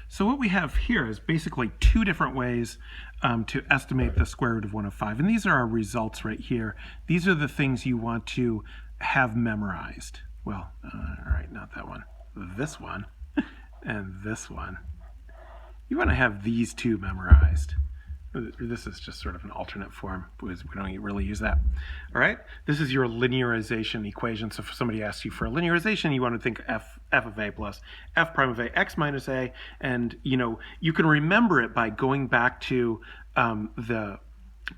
So what we have here is basically two different ways to estimate the square root of 105. And these are our results right here. These are the things you want to have memorized. Well, all right, not that one. This one and this one. You want to have these two memorized. This is just sort of an alternate form because we don't really use that. All right, this is your linearization equation. So if somebody asks you for a linearization, you want to think f of a plus f prime of a, x minus a, and you can remember it by going back to the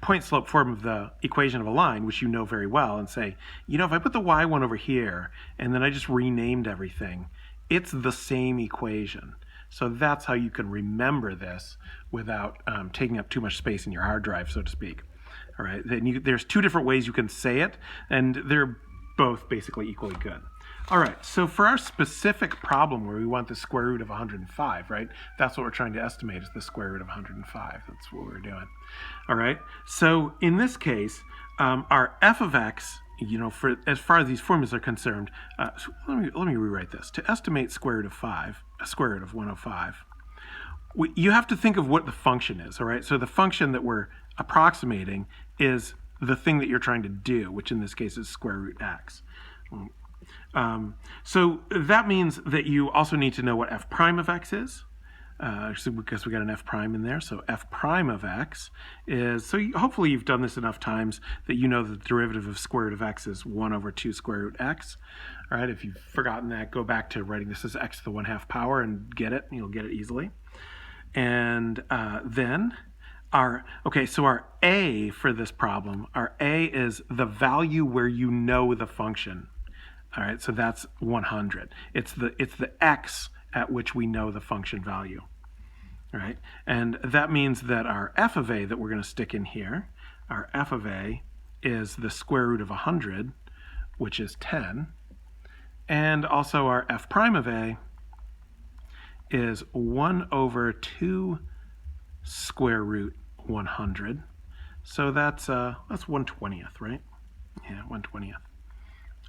point slope form of the equation of a line, which you know very well, and say, if I put the y1 over here and then I just renamed everything, it's the same equation. So that's how you can remember this without taking up too much space in your hard drive, so to speak. All right, then there's two different ways you can say it, and they're both basically equally good. All right, so for our specific problem where we want the square root of 105, right? That's what we're trying to estimate, is the square root of 105. That's what we're doing. All right, so in this case, our f of x, for as far as these formulas are concerned, so let me rewrite this. To estimate square root of 105, you have to think of what the function is, all right? So the function that we're approximating is the thing that you're trying to do, which in this case is square root x. So that means that you also need to know what f prime of x is, because we got an f prime in there. So f prime of x is, so hopefully you've done this enough times that you know that the derivative of square root of x is 1 over 2 square root x. All right, if you've forgotten that, go back to writing this as x to the 1/2 power and get it, and you'll get it easily. And then so our a for this problem, our a is the value where you know the function. All right, so that's 100. It's the x at which we know the function value. All right, and that means that our f of a that we're going to stick in here, our f of a is the square root of 100, which is 10, and also our f prime of a is 1 over 2 square root 100. So that's 1/20th, right? Yeah, 1/20th.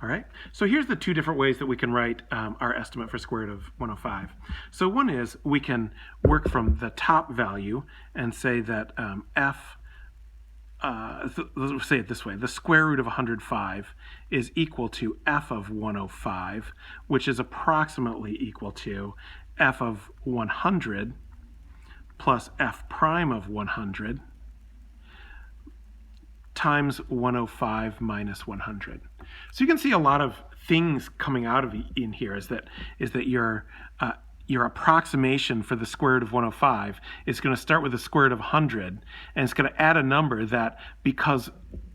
All right, so here's the two different ways that we can write our estimate for square root of 105. So one is we can work from the top value and say that let's say it this way, the square root of 105 is equal to f of 105, which is approximately equal to f of 100 plus f prime of 100 times 105 minus 100. So you can see a lot of things coming out of in here is that your approximation for the square root of 105 is going to start with the square root of 100, and it's going to add a number that, because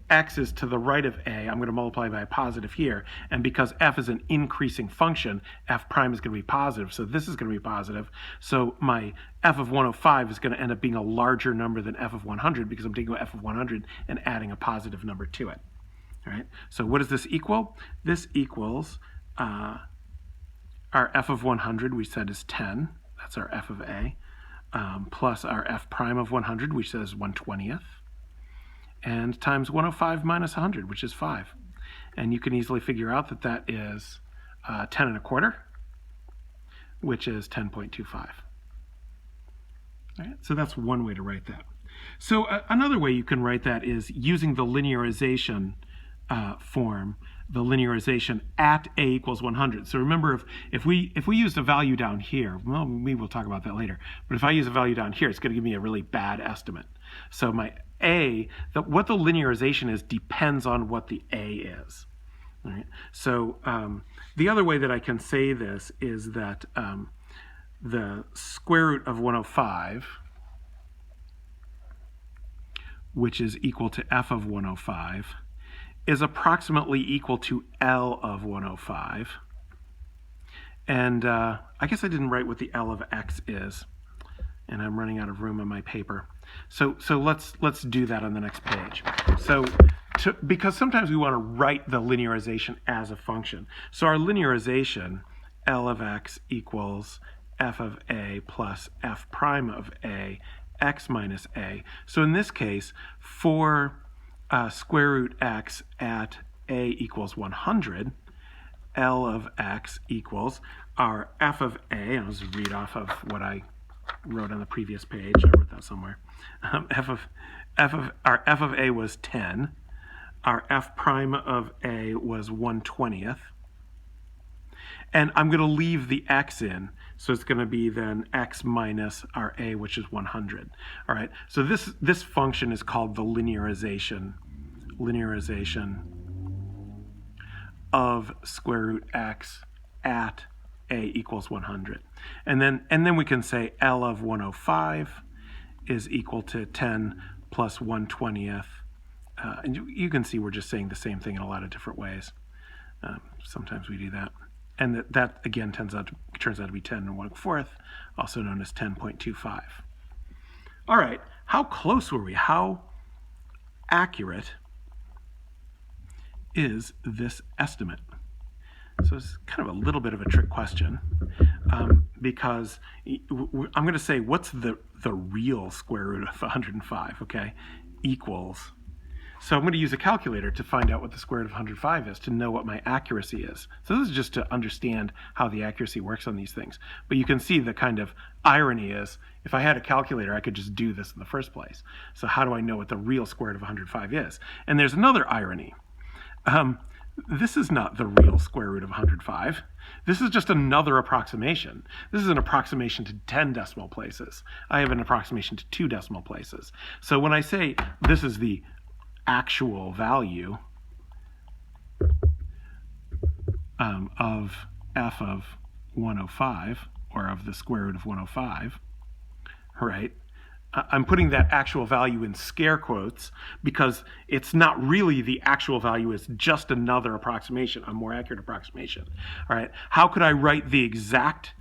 x is to the right of a, I'm going to multiply by a positive here, and because f is an increasing function, f prime is going to be positive, so this is going to be positive. So my f of 105 is going to end up being a larger number than f of 100 because I'm taking f of 100 and adding a positive number to it. All right, so what does this equal? This equals our f of 100, we said, is 10. That's our f of a, plus our f prime of 100, which says 1/20th. And times 105 minus 100, which is 5. And you can easily figure out that that is 10 1/4, which is 10.25. All right, so that's one way to write that. So another way you can write that is using the linearization form, the linearization at a equals 100. So remember, if we used a value down here, well, maybe we'll talk about that later, but if I use a value down here, it's going to give me a really bad estimate. So my a, what the linearization is depends on what the a is. All right? So the other way that I can say this is that the square root of 105, which is equal to f of 105, is approximately equal to L of 105. And I guess I didn't write what the L of x is, and I'm running out of room on my paper. So let's do that on the next page. So because sometimes we want to write the linearization as a function. So our linearization, L of x equals f of a plus f prime of a, x minus a. So in this case, for square root x at a equals 100, L of x equals our f of a, and I'll just read off of what I wrote on the previous page. I wrote that somewhere. F of A was 10. Our f prime of A was 1/20th. And I'm going to leave the x in, so it's going to be then x minus our A, which is 100. All right, so this function is called the linearization of square root x at A equals 100. And then we can say L of 105 is equal to 10 plus 1/20th. And you can see we're just saying the same thing in a lot of different ways. Sometimes we do that. And that again turns out to be 10 and 1/4, also known as 10.25. All right, how close were we? How accurate is this estimate? So it's kind of a little bit of a trick question, because I'm going to say, what's the real square root of 105, okay, equals. So I'm going to use a calculator to find out what the square root of 105 is, to know what my accuracy is. So this is just to understand how the accuracy works on these things. But you can see the kind of irony is, if I had a calculator, I could just do this in the first place. So how do I know what the real square root of 105 is? And there's another irony. This is not the real square root of 105. This is just another approximation. This is an approximation to 10 decimal places. I have an approximation to 2 decimal places. So when I say this is the actual value of f of 105, or of the square root of 105, right? I'm putting that actual value in scare quotes because it's not really the actual value, it's just another approximation, a more accurate approximation. All right, how could I write the exact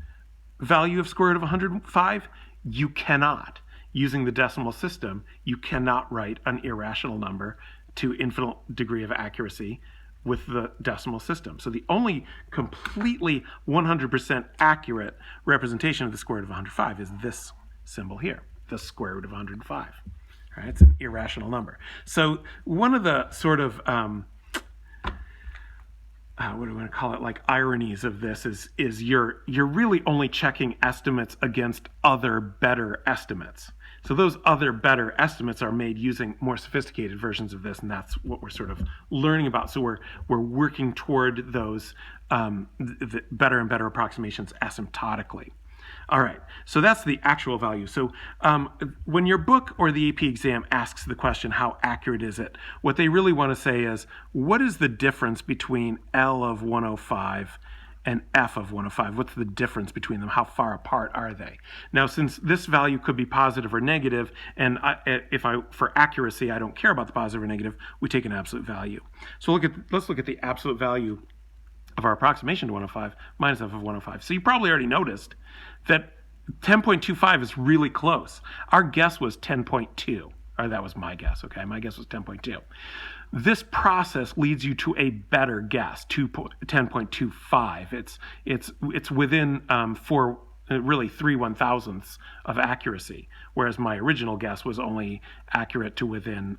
value of square root of 105? You cannot. Using the decimal system, you cannot write an irrational number to infinite degree of accuracy with the decimal system. So the only completely 100% accurate representation of the square root of 105 is this symbol here, the square root of 105. All right, it's an irrational number. So one of the sort of what do we want to call it, like ironies of this is you're really only checking estimates against other better estimates. So those other better estimates are made using more sophisticated versions of this, and that's what we're sort of learning about. So we're working toward those the better and better approximations asymptotically. All right, so that's the actual value. So when your book or the AP exam asks the question, how accurate is it? What they really want to say is, what is the difference between L of 105 and F of 105? What's the difference between them? How far apart are they? Now, since this value could be positive or negative, and for accuracy, I don't care about the positive or negative, we take an absolute value. So let's look at the absolute value of our approximation to 105 minus f of 105. So you probably already noticed that 10.25 is really close. Our guess was 10.2, or that was my guess, okay? My guess was 10.2. This process leads you to a better guess, 10.25. It's within really 3/1000ths of accuracy, whereas my original guess was only accurate to within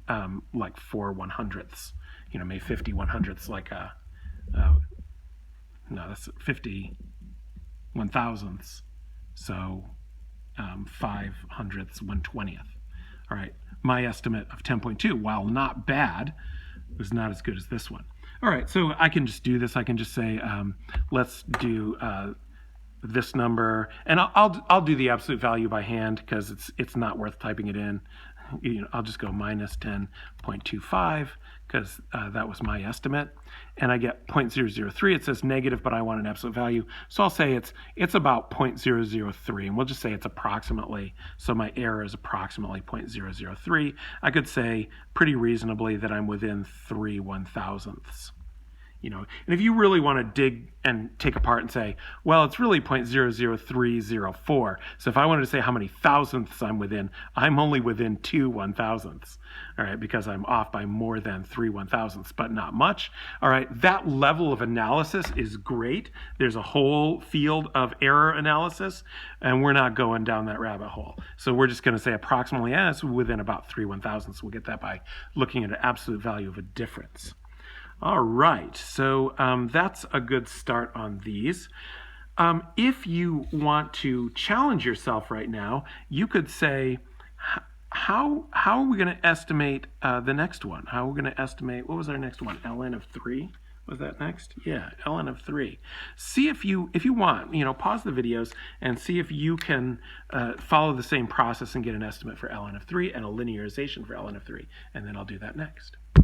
like 4/100ths, maybe 50/100ths, like no, that's 50/1000ths, so 5/100ths, 1/20th. All right, my estimate of 10.2, while not bad, was not as good as this one. All right, so I can just do this. I can just say, let's do this number, and I'll do the absolute value by hand because it's not worth typing it in. I'll just go minus 10.25 because that was my estimate, and I get 0.003. It says negative, but I want an absolute value, so I'll say it's about 0.003, and we'll just say it's approximately. So my error is approximately 0.003. I could say pretty reasonably that I'm within 3/1000ths. And if you really want to dig and take apart and say, well, it's really 0.00304. So if I wanted to say how many thousandths I'm within, I'm only within 2/1000ths, all right, because I'm off by more than 3/1000ths, but not much. All right, that level of analysis is great. There's a whole field of error analysis, and we're not going down that rabbit hole. So we're just going to say approximately, it's within about 3/1000ths. We'll get that by looking at an absolute value of a difference. All right, so that's a good start on these. If you want to challenge yourself right now, you could say, how are we going to estimate the next one? How are we going to estimate, what was our next one? ln of 3? Was that next? Yeah, ln of 3. See if you want, pause the videos and see if you can follow the same process and get an estimate for ln of 3 and a linearization for ln of 3. And then I'll do that next.